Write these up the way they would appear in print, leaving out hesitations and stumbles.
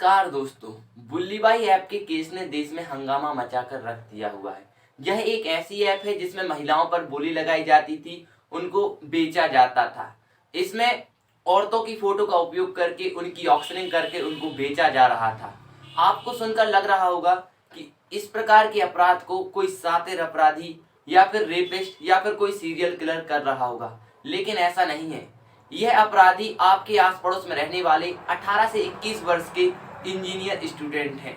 नमस्कार दोस्तों। बुल्लीबाई ऐप के केस ने देश में हंगामा मचाकर रख दिया हुआ है। यह एक ऐसी ऐप है जिसमें महिलाओं पर बोली लगाई जाती थी, उनको बेचा जाता था। इसमें औरतों की फोटो का उपयोग करके उनकी ऑक्शनिंग करके उनको बेचा जा रहा था। आपको सुनकर लग रहा होगा कि इस प्रकार के अपराध को कोई शातिर अपराधी या फिर रेपिस्ट या फिर कोई सीरियल किलर कर रहा होगा, लेकिन ऐसा नहीं है। यह अपराधी आपके आस पड़ोस में रहने वाले 18 से 21 वर्ष के इंजीनियर स्टूडेंट हैं।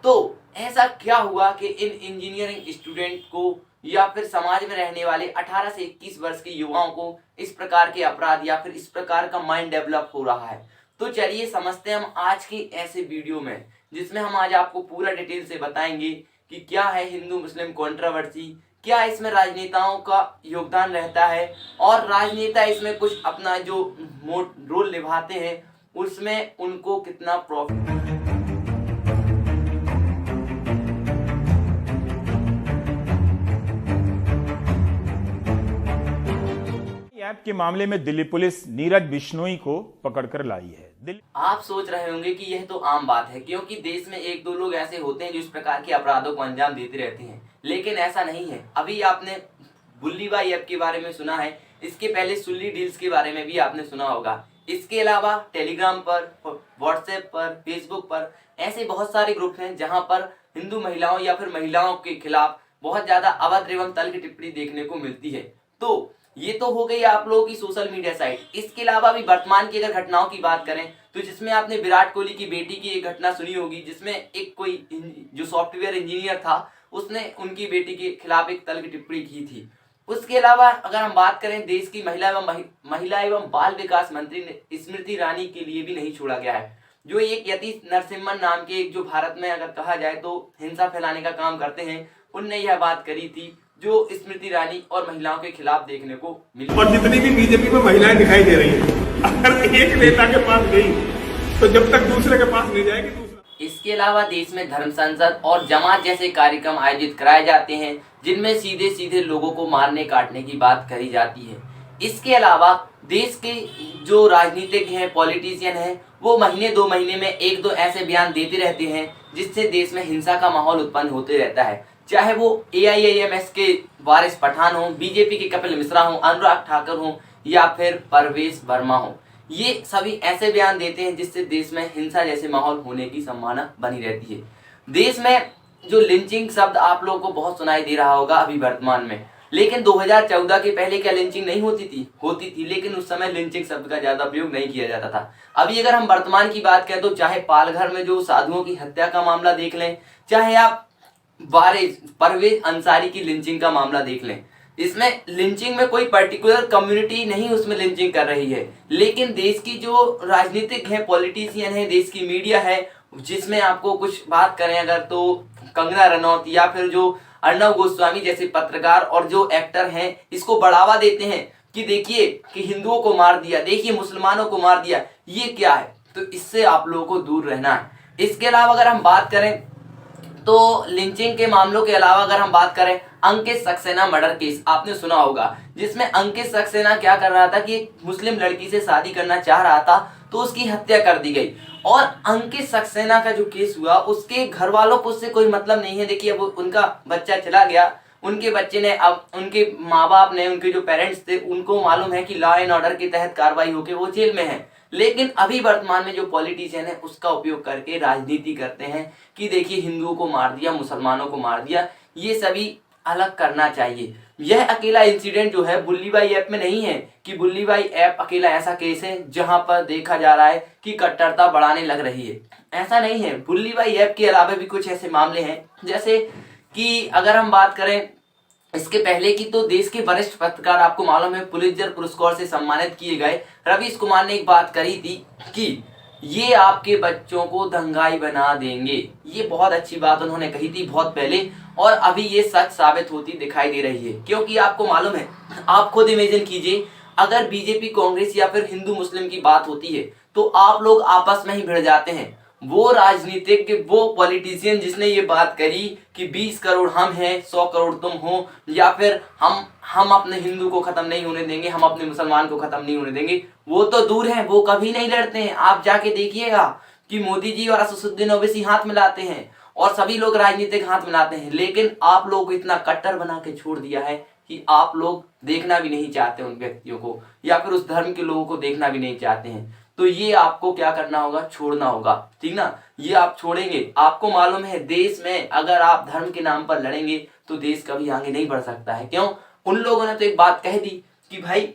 तो ऐसा क्या हुआ कि इन इंजीनियरिंग स्टूडेंट को या फिर समाज में रहने वाले 18 से 21 वर्ष के युवाओं को इस प्रकार के अपराध या फिर इस प्रकार का माइंड डेवलप हो रहा है। तो चलिए समझते हैं हम आज की ऐसे वीडियो में, जिसमें हम आज आपको पूरा डिटेल से बताएंगे कि क्या है हिंदू मुस्लिम कंट्रोवर्सी, क्या इसमें राजनेताओं का योगदान रहता है और राजनेता इसमें कुछ अपना जो रोल निभाते हैं उसमें उनको कितना प्रॉफिट। ऐप के मामले में दिल्ली पुलिस नीरज बिश्नोई को पकड़कर लाई है। आप सोच रहे होंगे कि यह तो आम बात है, क्योंकि देश में एक दो लोग ऐसे होते हैं जो इस प्रकार के अपराधों को अंजाम देते रहते हैं, लेकिन ऐसा नहीं है। अभी आपने बुल्लीबाई ऐप के बारे में सुना है, इसके पहले सुल्ली डील्स के बारे में भी आपने सुना होगा। इसके अलावा टेलीग्राम पर, व्हाट्सएप पर, फेसबुक पर ऐसे बहुत सारे ग्रुप हैं जहां पर हिंदू महिलाओं या फिर महिलाओं के खिलाफ बहुत ज्यादा अभद्र एवं तल्ख टिप्पणी देखने को मिलती है। तो ये तो हो गई आप लोगों की सोशल मीडिया साइट। इसके अलावा भी वर्तमान की अगर घटनाओं की बात करें तो जिसमें आपने विराट कोहली की बेटी की एक घटना सुनी होगी, जिसमें एक कोई जो सॉफ्टवेयर इंजीनियर था उसने उनकी बेटी के खिलाफ एक तल्ख टिप्पणी की थी। उसके अलावा अगर हम बात करें, देश की महिला एवं बाल विकास मंत्री स्मृति ईरानी के लिए भी नहीं छोड़ा गया है, जो एक यतीश नरसिम्हन नाम के एक जो भारत में अगर कहा जाए तो हिंसा फैलाने का काम करते हैं, उनने यह बात करी थी जो स्मृति ईरानी और महिलाओं के खिलाफ देखने को मिली। और जितनी भी बीजेपी में महिलाएं दिखाई दे रही हैं, अगर एक नेता के पास गई तो जब तक दूसरे के पास नहीं जाएगी दूसरा। इसके अलावा देश में धर्म संसद और जमात जैसे कार्यक्रम आयोजित कराए जाते हैं, जिनमें सीधे सीधे लोगों को मारने काटने की बात करी जाती है। इसके अलावा देश के जो राजनीतिज्ञ हैं, पॉलिटिशियन हैं, वो महीने दो महीने में एक दो ऐसे बयान देते रहते हैं जिससे देश में हिंसा का माहौल उत्पन्न होते रहता है। चाहे वो AIAMS के वारिस पठान हो, बीजेपी के कपिल मिश्रा हो, अनुराग ठाकुर हो या फिर परवेश वर्मा हो, ये सभी ऐसे बयान देते हैं जिससे देश में हिंसा जैसे माहौल होने की संभावना बनी रहती है। देश में जो लिंचिंग शब्द आप लोगों को बहुत सुनाई दे रहा होगा अभी वर्तमान में, लेकिन 2014 के पहले क्या लिंचिंग नहीं होती थी? होती थी, लेकिन उस समय लिंचिंग शब्द का ज्यादा प्रयोग नहीं किया जाता था। अभी अगर हम वर्तमान की बात करें तो चाहे पालघर में जो साधुओं की हत्या का मामला देख लें, चाहे आप परवेज अंसारी की लिंचिंग का मामला देख लें, इसमें लिंचिंग में कोई पर्टिकुलर कम्युनिटी नहीं उसमें लिंचिंग कर रही है, लेकिन देश की जो राजनीतिक है, पॉलिटिशियन है, देश की मीडिया है, जिसमें आपको कुछ बात करें अगर तो कंगना रनौत या फिर जो अर्णव गोस्वामी जैसे पत्रकार और जो एक्टर हैं, इसको बढ़ावा देते हैं कि देखिए कि हिंदुओं को मार दिया, देखिए मुसलमानों को मार दिया, ये क्या है? तो इससे आप लोगों को दूर रहना है। इसके अलावा अगर हम बात करें तो लिंचिंग के मामलों के अलावा अगर हम बात करें, अंकित सक्सेना मर्डर केस आपने सुना होगा, जिसमें अंकित सक्सेना क्या कर रहा था कि एक मुस्लिम लड़की से शादी करना चाह रहा था तो उसकी हत्या कर दी गई। और अंकित सक्सेना का जो केस हुआ, उसके घर वालों को उससे कोई मतलब नहीं है। देखिए अब उनका बच्चा चला गया, उनके बच्चे ने, अब उनके माँ बाप ने, उनके जो पेरेंट्स थे, उनको मालूम है कि लॉ एंड ऑर्डर के तहत कार्रवाई होकर वो जेल में है, लेकिन अभी वर्तमान में जो पॉलिटिशियन है उसका उपयोग करके राजनीति करते हैं कि देखिए हिंदुओं को मार दिया, मुसलमानों को मार दिया। ये सभी अलग करना चाहिए। यह अकेला इंसिडेंट जो है बुल्लीबाई ऐप में नहीं है कि बुल्लीबाई ऐप अकेला ऐसा केस है जहां पर देखा जा रहा है कि कट्टरता बढ़ाने लग रही है, ऐसा नहीं है। बुल्लीबाई ऐप के अलावा भी कुछ ऐसे मामले हैं, जैसे कि अगर हम बात करें इसके पहले की, तो देश के वरिष्ठ पत्रकार, आपको मालूम है पुलित्जर पुरस्कार से सम्मानित किए गए रवीश कुमार ने एक बात करी थी कि ये आपके बच्चों को दंगाई बना देंगे। ये बहुत अच्छी बात उन्होंने कही थी बहुत पहले, और अभी ये सच साबित होती दिखाई दे रही है। क्योंकि आपको मालूम है, आप खुद इमेजिन कीजिए, अगर बीजेपी, कांग्रेस या फिर हिंदू मुस्लिम की बात होती है तो आप लोग आपस में ही भिड़ जाते हैं। वो राजनीतिक, वो पॉलिटिशियन जिसने ये बात करी कि 20 करोड़ हम हैं, 100 करोड़ तुम हो, या फिर हम अपने हिंदू को खत्म नहीं होने देंगे, हम अपने मुसलमान को खत्म नहीं होने देंगे, वो तो दूर है, वो कभी नहीं लड़ते हैं। आप जाके देखिएगा कि मोदी जी और असदुद्दीन ओवैसी हाथ मिलाते हैं और सभी लोग राजनीतिक हाथ मिलाते हैं, लेकिन आप लोगों को इतना कट्टर बना के छोड़ दिया है कि आप लोग देखना भी नहीं चाहते उन व्यक्तियों को, या फिर उस धर्म के लोगों को देखना भी नहीं चाहते हैं। तो ये आपको क्या करना होगा, छोड़ना होगा, ठीक ना। ये आप छोड़ेंगे, आपको मालूम है देश में अगर आप धर्म के नाम पर लड़ेंगे तो देश कभी आगे नहीं बढ़ सकता है। क्यों? उन लोगों ने तो एक बात कह दी कि भाई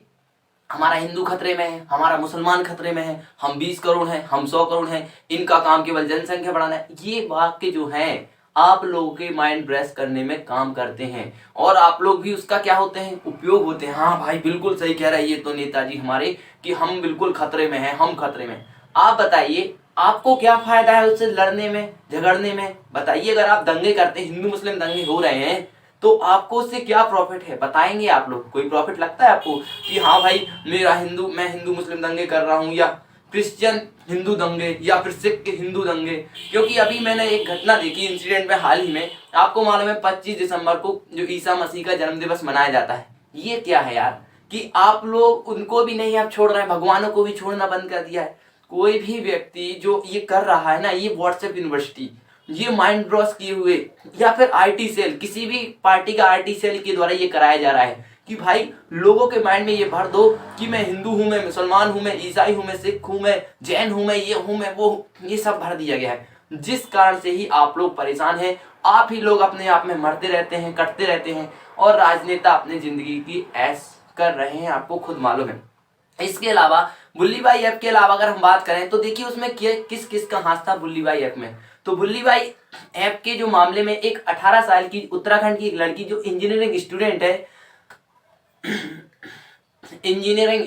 हमारा हिंदू खतरे में है, हमारा मुसलमान खतरे में है, हम 20 करोड़ हैं, हम 100 करोड़ हैं, इनका काम केवल जनसंख्या बढ़ाना है। ये वाक्य जो हैं आप लोगों के माइंड ब्रेस करने में काम करते हैं और आप लोग भी उसका क्या होते हैं, उपयोग होते हैं। हाँ भाई बिल्कुल सही कह रहा है ये तो नेताजी हमारे कि हम बिल्कुल खतरे में हैं, हम खतरे में। आप बताइए आपको क्या फायदा है उससे लड़ने में, झगड़ने में? बताइए, अगर आप दंगे करते, हिंदू मुस्लिम दंगे हो रहे हैं तो आपको उससे क्या प्रॉफिट है? बताएंगे आप लोग, कोई प्रॉफिट लगता है आपको कि हाँ भाई मैं हिंदू मुस्लिम दंगे कर रहा हूँ, या क्रिश्चियन हिंदू दंगे, या फिर सिख के हिंदू दंगे? क्योंकि अभी मैंने एक घटना देखी इंसिडेंट में हाल ही में, आपको मालूम है 25 दिसंबर को जो ईसा मसीह का जन्म दिवस मनाया जाता है। ये क्या है यार कि आप लोग उनको भी नहीं आप छोड़ रहे हैं, भगवानों को भी छोड़ना बंद कर दिया है। कोई भी व्यक्ति जो ये कर रहा है ना, ये व्हाट्सएप यूनिवर्सिटी, ये माइंड ब्रॉस किए हुए, या फिर आईटी सेल, किसी भी पार्टी का आईटी सेल के द्वारा ये कराया जा रहा है कि भाई लोगों के माइंड में ये भर दो कि मैं हिंदू हूं, मैं मुसलमान हूं, मैं ईसाई हूं, मैं सिख हूं, मैं जैन हूं, मैं ये हूं, मैं वो, ये सब भर दिया गया है। जिस कारण से ही आप लोग परेशान हैं, आप ही लोग अपने आप में मरते रहते हैं, कटते रहते हैं, और राजनेता अपनी जिंदगी की ऐश कर रहे हैं, आपको खुद मालूम है। इसके अलावा बुल्ली भाई ऐप के अलावा अगर हम बात करें तो देखिए उसमें किस किस का हाथ था बुल्ली भाई ऐप में। तो बुल्ली भाई ऐप के जो मामले में एक 18 साल की उत्तराखंड की एक लड़की जो इंजीनियरिंग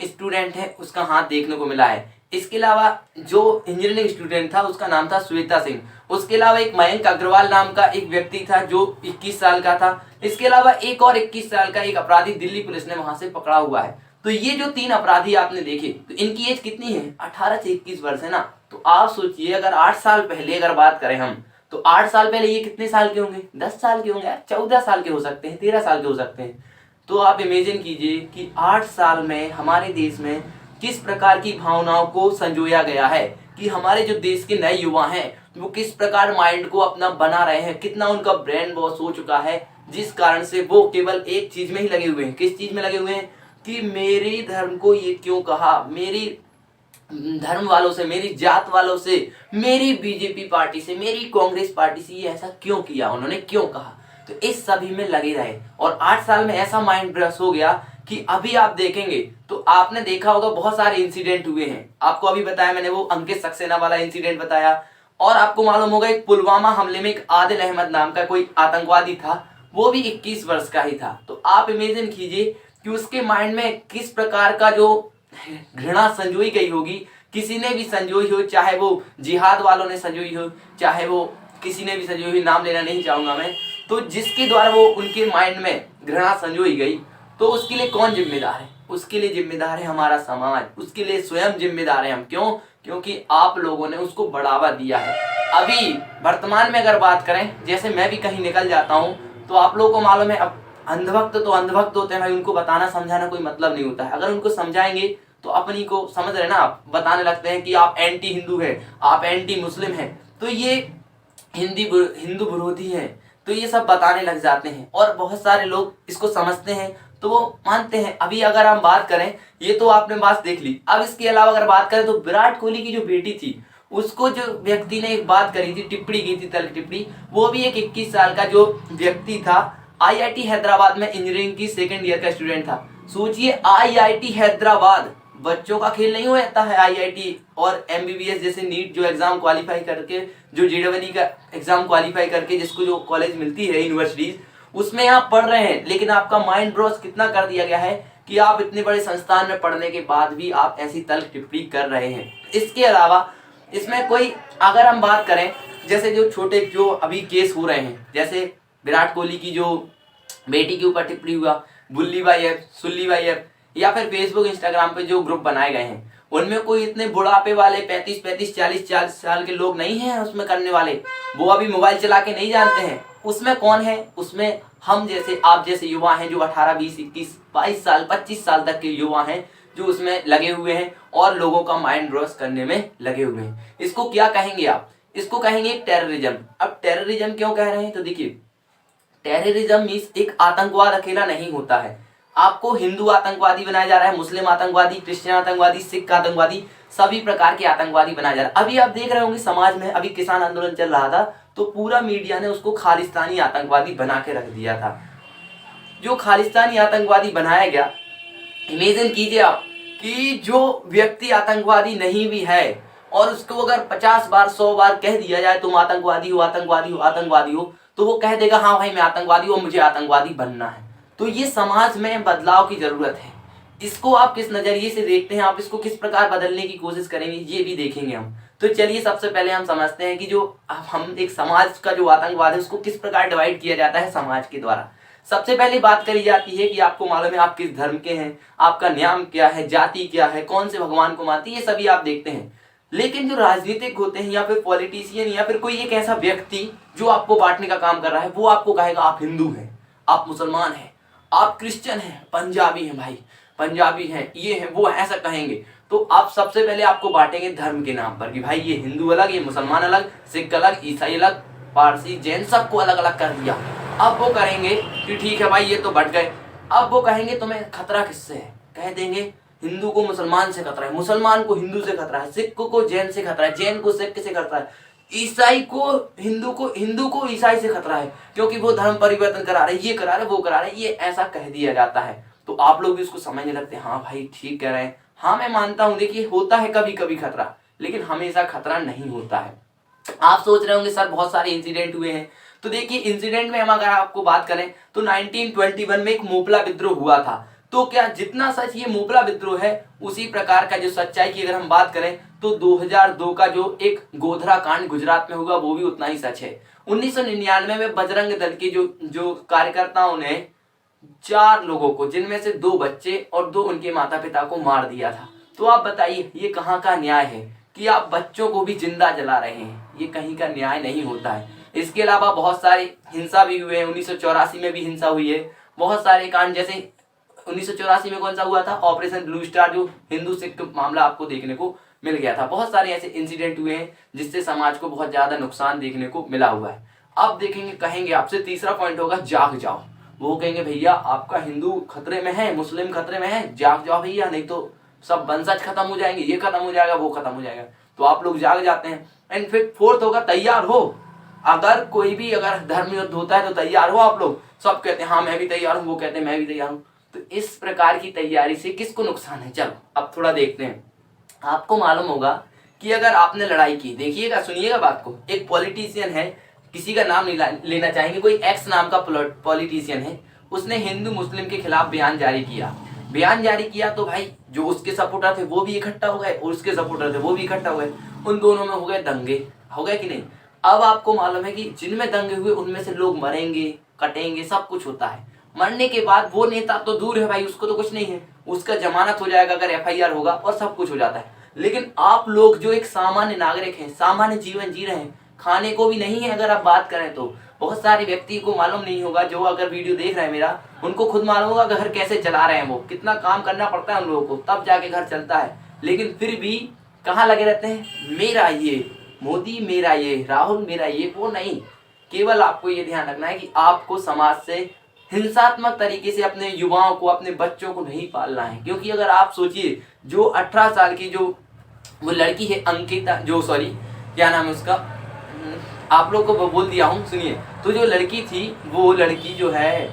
स्टूडेंट है उसका हाथ देखने को मिला है। इसके अलावा जो इंजीनियरिंग स्टूडेंट था उसका नाम था श्वेता सिंह। उसके अलावा एक मयंक अग्रवाल नाम का एक व्यक्ति था जो 21 साल का था। इसके अलावा एक और 21 साल का एक अपराधी दिल्ली पुलिस ने वहां से पकड़ा हुआ है। तो ये जो 3 अपराधी आपने देखे, तो इनकी एज कितनी है? 18 से 21 वर्ष है ना। तो आप सोचिए अगर 8 साल पहले अगर बात करें हम, तो 8 साल पहले ये कितने साल के होंगे? 10 साल के होंगे यार, 14 साल के हो सकते हैं, 13 साल के हो सकते हैं। तो आप इमेजिन कीजिए कि 8 साल में हमारे देश में किस प्रकार की भावनाओं को संजोया गया है, कि हमारे जो देश के नए युवा हैं वो किस प्रकार माइंड को अपना बना रहे हैं, कितना उनका ब्रेन वॉश हो चुका है, जिस कारण से वो केवल एक चीज में ही लगे हुए हैं। किस चीज में लगे हुए हैं? कि मेरे धर्म को ये क्यों कहा, मेरी धर्म वालों से, मेरी जात वालों से, मेरी बीजेपी पार्टी से, मेरी कांग्रेस पार्टी से ये ऐसा क्यों किया, उन्होंने क्यों कहा। तो इस सभी में लगे रहे और 8 साल में ऐसा माइंड ब्रश हो गया कि अभी आप देखेंगे तो आपने देखा होगा बहुत सारे इंसिडेंट हुए हैं। आपको अभी बताया मैंने, वो अंकित सक्सेना वाला इंसिडेंट बताया, और आपको मालूम होगा एक पुलवामा हमले में एक आदिल अहमद नाम का कोई आतंकवादी था, वो भी 21 वर्ष का ही था। तो आप इमेजिन कीजिए कि उसके माइंड में किस प्रकार का जो घृणा संजोई गई होगी, किसी ने भी संजोई हो, चाहे वो जिहाद वालों ने संजोई हो, चाहे वो किसी ने भी संजोई हुई, नाम लेना नहीं चाहूंगा मैं, तो जिसके द्वारा वो उनके माइंड में घृणा संजोई गई, तो उसके लिए कौन जिम्मेदार है? उसके लिए जिम्मेदार है हमारा समाज, उसके लिए स्वयं जिम्मेदार है हम। क्यों? क्योंकि आप लोगों ने उसको बढ़ावा दिया है। अभी वर्तमान में अगर बात करें, जैसे मैं भी कहीं निकल जाता हूँ तो आप लोगों को मालूम है, अब अंधभक्त तो अंधभक्त होते हैं भाई, उनको बताना समझाना कोई मतलब नहीं होता है। अगर उनको समझाएंगे तो अपनी को समझ रहे ना आप, बताने लगते हैं कि आप एंटी हिंदू है, आप एंटी मुस्लिम है, तो ये हिंदू विरोधी है, तो ये सब बताने लग जाते हैं और बहुत सारे लोग इसको समझते हैं तो वो मानते हैं। अभी अगर हम बात करें, ये तो आपने बात देख ली, अब इसके अलावा अगर बात करें तो विराट कोहली की जो बेटी थी उसको जो व्यक्ति ने एक बात करी थी, टिप्पणी की थी, तल्ख टिप्पणी, वो भी एक 21 साल का जो व्यक्ति था, आईआईटी हैदराबाद में इंजीनियरिंग की 2nd ईयर का स्टूडेंट था। सोचिए आईआईटी हैदराबाद, बच्चों का खेल नहीं होता है। आईआईटी और एमबीबीएस जैसे नीट जो एग्जाम क्वालिफाई करके, जो जेईई का एग्जाम क्वालिफाई करके जिसको जो कॉलेज मिलती है, यूनिवर्सिटीज, उसमें आप पढ़ रहे हैं, लेकिन आपका माइंड ब्रॉस कितना कर दिया गया है कि आप इतने बड़े संस्थान में पढ़ने के बाद भी आप ऐसी तल्ख टिप्पणी कर रहे हैं। इसके अलावा इसमें कोई अगर हम बात करें, जैसे जो छोटे जो अभी केस हो रहे हैं, जैसे विराट कोहली की जो बेटी के ऊपर टिप्पणी हुआ, बुल्ली भाई ऐप, सुल्ली भाई ऐप, या फिर फेसबुक इंस्टाग्राम पे जो ग्रुप बनाए गए हैं, उनमें कोई इतने बुढ़ापे वाले 35 40 साल के लोग नहीं हैं उसमें करने वाले, वो अभी मोबाइल चला के नहीं जानते हैं। उसमें कौन है? उसमें हम जैसे, आप जैसे युवा हैं जो 18 20 21 22 साल 25 साल तक के युवा हैं, जो उसमें लगे हुए हैं और लोगों का माइंड वॉश करने में लगे हुए हैं। इसको क्या कहेंगे आप? इसको कहेंगे टेररिज्म। अब टेररिज्म क्यों कह रहे हैं? तो देखिए, टेररिज्म मीन्स एक आतंकवाद अकेला नहीं होता है। आपको हिंदू आतंकवादी बनाया जा रहा है, मुस्लिम आतंकवादी, क्रिश्चियन आतंकवादी, सिख आतंकवादी, सभी प्रकार के आतंकवादी बनाया जा रहा है। अभी आप देख रहे होंगे समाज में, अभी किसान आंदोलन चल रहा था तो पूरा मीडिया ने उसको खालिस्तानी आतंकवादी बना के रख दिया था। जो खालिस्तानी आतंकवादी बनाया गया, इमेजिन कीजिए आप कि जो व्यक्ति आतंकवादी नहीं भी है और उसको अगर 50 बार 100 बार कह दिया जाए तुम आतंकवादी हो, आतंकवादी हो, आतंकवादी हो, तो वो कह देगा हाँ भाई मैं आतंकवादी हूँ, मुझे आतंकवादी बनना है। तो ये समाज में बदलाव की जरूरत है। इसको आप किस नजरिए से देखते हैं, आप इसको किस प्रकार बदलने की कोशिश करेंगे, ये भी देखेंगे हम। तो चलिए सबसे पहले हम समझते हैं कि जो हम एक समाज का जो आतंकवाद है उसको किस प्रकार डिवाइड किया जाता है समाज के द्वारा। सबसे पहले बात करी जाती है कि आपको मालूम है आप किस धर्म के हैं, आपका नाम क्या है, जाति क्या है, कौन से भगवान को मानते हैं, ये सभी आप देखते हैं। लेकिन जो राजनीतिक होते हैं या फिर पॉलिटिशियन या फिर कोई एक ऐसा व्यक्ति जो आपको बांटने का काम कर रहा है, वो आपको कहेगा आप हिंदू हैं, आप मुसलमान हैं, आप क्रिश्चियन हैं, पंजाबी हैं, भाई पंजाबी हैं, ये है वो, ऐसा कहेंगे। तो आप सबसे पहले आपको बांटेंगे धर्म के नाम पर कि भाई ये हिंदू अलग, ये मुसलमान अलग, सिख अलग, ईसाई अलग, पारसी, जैन, सबको अलग अलग कर दिया। अब वो करेंगे कि ठीक है भाई ये तो बट गए। अब वो कहेंगे तुम्हें खतरा किससे है? कह देंगे हिंदू को मुसलमान से खतरा है, मुसलमान को हिंदू से खतरा है, सिख को जैन से खतरा है, जैन को सिख से खतरा है, ईसाई को हिंदू को ईसाई से खतरा है क्योंकि वो धर्म परिवर्तन करा रहे, ये करा रहे, वो करा रहे, ये ऐसा कह दिया जाता है। तो आप लोग भी उसको समझने लगते हैं, हाँ भाई ठीक कह रहे हैं, हाँ मैं मानता हूं। देखिए होता है कभी कभी खतरा, लेकिन हमेशा खतरा नहीं होता है। आप सोच रहे होंगे सर बहुत सारे इंसिडेंट हुए हैं, तो देखिए इंसिडेंट में हम अगर आपको बात करें तो 1921 में एक मोपला विद्रोह हुआ था। तो क्या जितना सच ये मोपला विद्रोह है उसी प्रकार का जो सच्चाई की अगर हम बात करें तो 2002 का जो एक गोधरा कांड गुजरात में हुआ वो भी उतना ही सच है। 1999 में बजरंग दल के जो कार्यकर्ताओं ने 4 लोगों को, जिनमें से 2 बच्चे और 2 उनके माता पिता को मार दिया था। तो आप बताइए ये कहाँ का न्याय है कि आप बच्चों को भी जिंदा जला रहे हैं? ये कहीं का न्याय नहीं होता है। इसके अलावा बहुत सारे हिंसा भी हुए हैं। 1984 में भी हिंसा हुई है। बहुत सारे कांड, जैसे 1984 में कौन सा हुआ था, ऑपरेशन ब्लू स्टार, जो हिंदू सिख मामला आपको देखने को मिल गया था। बहुत सारे ऐसे इंसिडेंट हुए हैं जिससे समाज को बहुत ज्यादा नुकसान देखने को मिला हुआ है। अब देखेंगे, कहेंगे आपसे तीसरा पॉइंट होगा जाग जाओ। वो कहेंगे भैया आपका हिंदू खतरे में है, मुस्लिम खतरे में है, जाग जाओ भैया, नहीं तो सब वंशज खत्म हो जाएंगे, ये खत्म हो जाएगा, वो खत्म हो जाएगा। तो आप लोग जाग जाते हैं। एंड फिर फोर्थ होगा तैयार हो। अगर कोई भी अगर धर्म युद्ध होता है तो तैयार हो आप लोग। सब कहते हैं हाँ मैं भी तैयार हूँ, वो कहते हैं मैं भी तैयार हूँ। तो इस प्रकार की तैयारी से किसको नुकसान है? चलो अब थोड़ा देखते हैं। आपको मालूम होगा कि अगर आपने लड़ाई की, देखिएगा सुनिएगा बात को, एक पॉलिटिशियन है, किसी का नाम नहीं लेना चाहेंगे, कोई एक्स नाम का पॉलिटिशियन है, उसने हिंदू मुस्लिम के खिलाफ बयान जारी किया। तो भाई जो उसके सपोर्टर थे वो भी इकट्ठा हो गए और उसके सपोर्टर थे वो भी इकट्ठा हो गए। उन दोनों में हो गए दंगे, हो गए कि नहीं? अब आपको मालूम है कि जिनमें दंगे हुए उनमें से लोग मरेंगे, कटेंगे, सब कुछ होता है। मरने के बाद वो नेता तो दूर है भाई, उसको तो कुछ नहीं है, उसका जमानत हो जाएगा अगर FIR होगा और सब कुछ हो जाता है। लेकिन आप लोग जो एक सामान्य नागरिक हैं, सामान्य जीवन जी रहे हैं, खाने को भी नहीं है अगर आप बात करें तो बहुत सारे व्यक्ति को मालूम नहीं होगा, जो अगर वीडियो देख रहे हैं मेरा, उनको खुद मालूम होगा घर कैसे चला रहे हैं, वो कितना काम करना पड़ता है उन लोगों को, तब जाके घर चलता है। लेकिन फिर भी कहाँ लगे रहते हैं, मेरा ये मोदी, मेरा ये राहुल, मेरा ये वो नहीं। केवल आपको ये ध्यान रखना है कि आपको समाज से हिंसात्मक तरीके से अपने युवाओं को, अपने बच्चों को नहीं पालना है। क्योंकि अगर आप सोचिए जो 18 साल की जो वो लड़की है अंकिता, जो सॉरी क्या नाम है उसका, आप लोग को बोल दिया हूँ, सुनिए। तो जो लड़की थी, वो लड़की जो है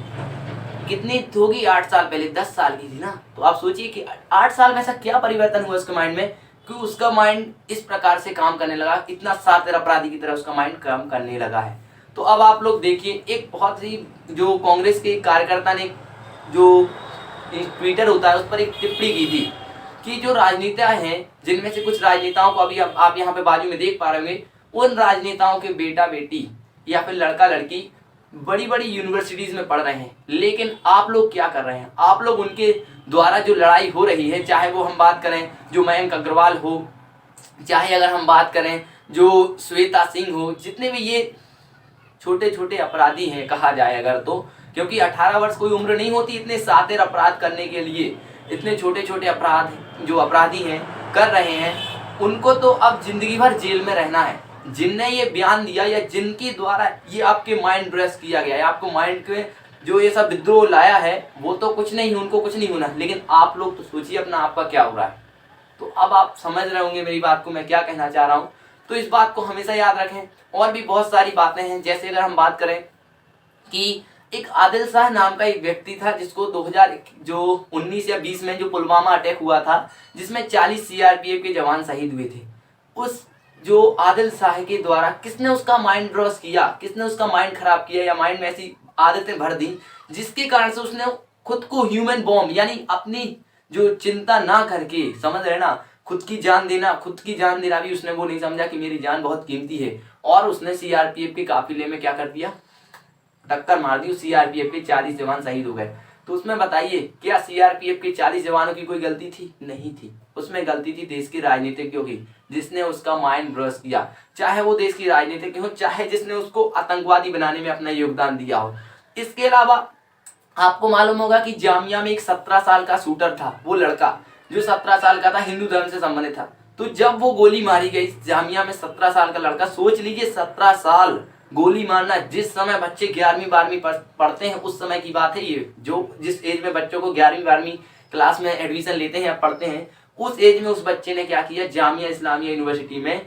कितनी होगी, 8 साल पहले 10 साल की थी ना। तो आप सोचिए कि 8 साल में ऐसा क्या परिवर्तन हुआ उसके माइंड में कि उसका माइंड इस प्रकार से काम करने लगा, इतना शातिर अपराधी की तरह उसका माइंड काम करने लगा है। तो अब आप लोग देखिए, एक बहुत ही जो कांग्रेस के कार्यकर्ता ने जो ट्विटर होता है उस पर एक टिप्पणी की थी कि जो राजनेता हैं, जिनमें से कुछ राजनेताओं को अभी आप यहाँ पे बाजू में देख पा रहे होंगे, उन राजनेताओं के बेटा बेटी या फिर लड़का लड़की बड़ी बड़ी यूनिवर्सिटीज में पढ़ रहे हैं। लेकिन आप लोग क्या कर रहे हैं, आप लोग उनके द्वारा जो लड़ाई हो रही है, चाहे वो हम बात करें जो मयंक अग्रवाल हो, चाहे अगर हम बात करें जो श्वेता सिंह हो, जितने भी ये छोटे छोटे अपराधी हैं कहा जाए अगर तो, क्योंकि 18 वर्ष कोई उम्र नहीं होती इतने शातिर अपराध करने के लिए। इतने छोटे छोटे अपराध जो अपराधी हैं कर रहे हैं, उनको तो अब जिंदगी भर जेल में रहना है। जिनने ये बयान दिया या जिनके द्वारा ये आपके माइंड ब्रश किया गया है, आपको माइंड के जो ये सब विद्रोह लाया है, वो तो कुछ नहीं, उनको कुछ नहीं होना, लेकिन आप लोग तो सोचिए अपना आपका क्या हो रहा है। तो अब आप समझ रहे होंगे मेरी बात को, मैं क्या कहना चाह रहा हूँ। तो इस बात को हमेशा याद रखें। और भी बहुत सारी बातें हैं, जैसे अगर हम बात करें कि एक आदिल शाह नाम का एक व्यक्ति था, जिसको 2019 या 20 में जो पुलवामा अटैक हुआ था, जिसमें 40 सीआरपीएफ के जवान शहीद हुए थे, उस जो आदिल शाह के द्वारा किसने उसका माइंड ड्रॉस किया, किसने उसका माइंड खराब किया या माइंड में ऐसी आदतें भर दी, जिसके कारण से उसने खुद को ह्यूमन बॉम्ब यानी अपनी जो चिंता ना करके, समझ रहे ना, खुद की जान देना भी उसने वो नहीं समझा कि मेरी जान बहुत कीमती है, और उसने सीआरपीएफ के काफिले में क्या कर दिया, टक्कर मार दी। सीआरपीएफ के 40 जवान शहीद हो गए। तो उसमें बताइए, क्या सीआरपीएफ के 40 जवानों की कोई गलती थी? नहीं थी। उसमें गलती थी देश के राजनीतिज्ञों की, जिसने उसका माइंड ब्रश किया, चाहे वो देश की राजनीतिज्ञ हो, चाहे जिसने उसको आतंकवादी बनाने में अपना योगदान दिया हो। इसके अलावा आपको मालूम होगा कि जामिया में एक 17 साल का शूटर था, वो लड़का जो 17 साल का था, हिंदू धर्म से संबंधित था। तो जब वो गोली मारी गई जामिया में, 17 साल का लड़का, सोच लीजिए 17 साल गोली मारना, जिस समय बच्चे 11वीं 12वीं पढ़ते हैं उस समय की बात है ये, जो जिस एज में बच्चों को 11वीं 12वीं क्लास में एडमिशन लेते हैं या पढ़ते हैं, उस एज में उस बच्चे ने क्या किया, जामिया इस्लामिया यूनिवर्सिटी में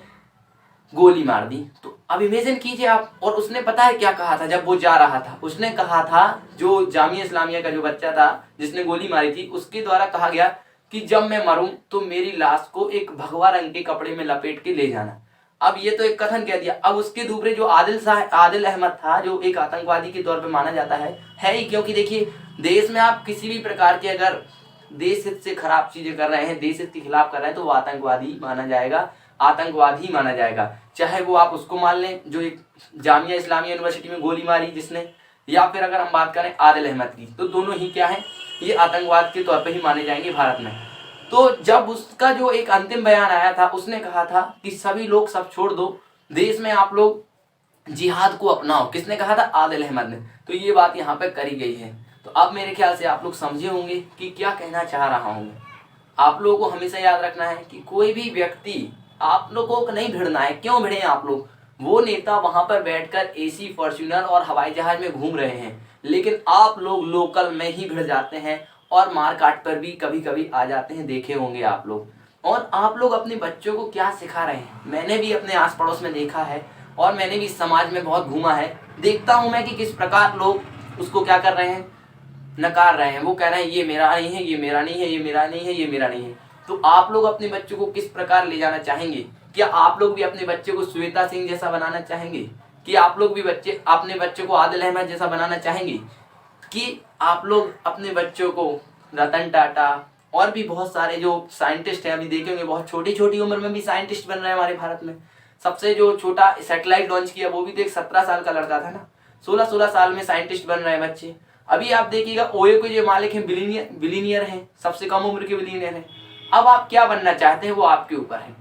गोली मार दी। तो अब इमेजिन कीजिए आप। और उसने पता है क्या कहा था जब वो जा रहा था? उसने कहा था, जो जामिया इस्लामिया का जो बच्चा था जिसने गोली मारी थी, उसके द्वारा कहा गया कि जब मैं मरूं तो मेरी लाश को एक भगवा रंग के कपड़े में लपेट के ले जाना। अब ये तो एक कथन कह दिया। अब उसके दूसरे जो आदिल अहमद था, जो एक आतंकवादी के तौर पे माना जाता है ही, क्योंकि देखिए देश में आप किसी भी प्रकार के अगर देश हित से खराब चीजें कर रहे हैं, देश हित के खिलाफ कर रहे हैं, तो वो आतंकवादी माना जाएगा, आतंकवादी ही माना जाएगा। चाहे वो आप उसको मान लें जो एक जामिया इस्लामिया यूनिवर्सिटी में गोली मारी जिसने, या फिर अगर हम बात करें आदिल अहमद की, तो दोनों ही क्या है, ये आतंकवाद के तौर पे ही माने जाएंगे भारत में। तो जब उसका जो एक अंतिम बयान आया था, उसने कहा था कि सभी लोग सब छोड़ दो, देश में आप लोग जिहाद को अपनाओ। किसने कहा था? आदिल अहमद ने। तो ये बात यहाँ पे करी गई है। तो अब मेरे ख्याल से आप लोग समझे होंगे कि क्या कहना चाह रहा हूँ। आप लोगों को हमेशा याद रखना है कि कोई भी व्यक्ति, आप लोगों को नहीं भिड़ना है। क्यों भिड़े आप लोग? वो नेता वहां पर बैठकर एसी फॉर्च्यूनर और हवाई जहाज में घूम रहे हैं, लेकिन आप लोग लोकल में ही भिड़ जाते हैं और मार काट पर भी कभी कभी आ जाते हैं, देखे होंगे आप लोग। और आप लोग अपने बच्चों को क्या सिखा रहे हैं? मैंने भी अपने आस पड़ोस में देखा है और मैंने भी समाज में बहुत घूमा है। देखता हूं मैं कि किस प्रकार लोग उसको क्या कर रहे हैं, नकार रहे हैं। वो कह रहे हैं ये मेरा नहीं है, ये मेरा नहीं है, ये मेरा नहीं है, ये मेरा नहीं है। तो आप लोग अपने बच्चों को किस प्रकार ले जाना चाहेंगे? क्या आप लोग भी अपने बच्चे को श्वेता सिंह जैसा बनाना चाहेंगे? कि आप लोग भी अपने बच्चे को आदिल अहमद जैसा बनाना चाहेंगे? कि आप लोग अपने बच्चों को रतन टाटा और भी बहुत सारे जो साइंटिस्ट हैं, अभी देखेंगे बहुत छोटी छोटी उम्र में भी साइंटिस्ट बन रहे हैं हमारे भारत में। सबसे जो छोटा सैटेलाइट लॉन्च किया वो भी तो एक 17 साल का लड़का था ना। 16 साल में साइंटिस्ट बन रहे हैं बच्चे। अभी आप देखिएगा ओयो के जो मालिक हैं बिलीनियर हैं, सबसे कम उम्र के बिलीनियर हैं। अब आप क्या बनना चाहते हैं वो आपके ऊपर है।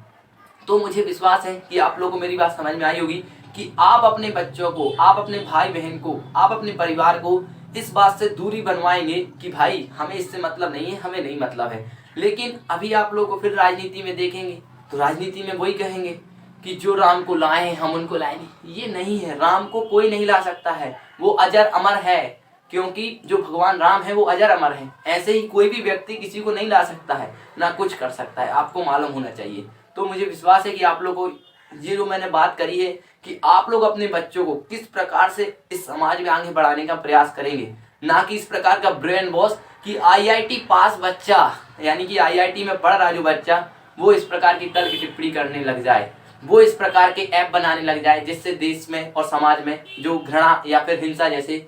तो मुझे विश्वास है कि आप लोगों को मेरी बात समझ में आई होगी कि आप अपने बच्चों को, आप अपने भाई बहन को, आप अपने परिवार को इस बात से दूरी बनवाएंगे कि भाई हमें इससे मतलब नहीं है, हमें नहीं मतलब है। लेकिन अभी आप लोगों को फिर राजनीति में देखेंगे तो राजनीति में वही कहेंगे कि जो राम को लाए हैं हम उनको लाएंगे। ये नहीं है, राम को कोई नहीं ला सकता है, वो अजर अमर है, क्योंकि जो भगवान राम है वो अजर अमर है। ऐसे ही कोई भी व्यक्ति किसी को नहीं ला सकता है, ना कुछ कर सकता है, आपको मालूम होना चाहिए। तो मुझे विश्वास है कि आप लोगों को ये जो मैंने बात करी है कि आप लोग अपने बच्चों को किस प्रकार से इस समाज में आगे बढ़ाने का प्रयास करेंगे, ना कि इस प्रकार का ब्रेन वॉश कि आईआईटी पास बच्चा, यानी कि आईआईटी में पढ़ रहा जो बच्चा, वो इस प्रकार की तर्क टिप्पणी करने लग जाए, वो इस प्रकार के ऐप बनाने लग जाए जिससे देश में और समाज में जो घृणा या फिर हिंसा जैसे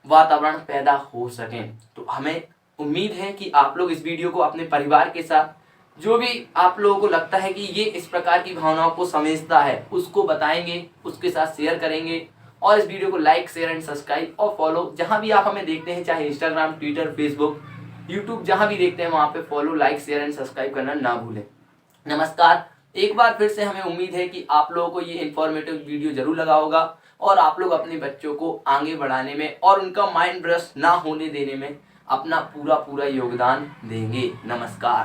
वातावरण पैदा हो सके। तो हमें उम्मीद है कि आप लोग इस वीडियो को अपने परिवार के साथ, जो भी आप लोगों को लगता है कि ये इस प्रकार की भावनाओं को समझता है, उसको बताएंगे, उसके साथ शेयर करेंगे। और इस वीडियो को लाइक, शेयर एंड सब्सक्राइब और फॉलो, जहां भी आप हमें देखते हैं, चाहे इंस्टाग्राम, ट्विटर, फेसबुक, यूट्यूब, जहां भी देखते हैं वहां पे follow, like, share and subscribe करना ना भूलें। नमस्कार। एक बार फिर से हमें उम्मीद है कि आप लोगों को ये इन्फॉर्मेटिव वीडियो जरूर लगा होगा और आप लोग अपने बच्चों को आगे बढ़ाने में और उनका माइंड ब्रश ना होने देने में अपना पूरा योगदान देंगे। नमस्कार।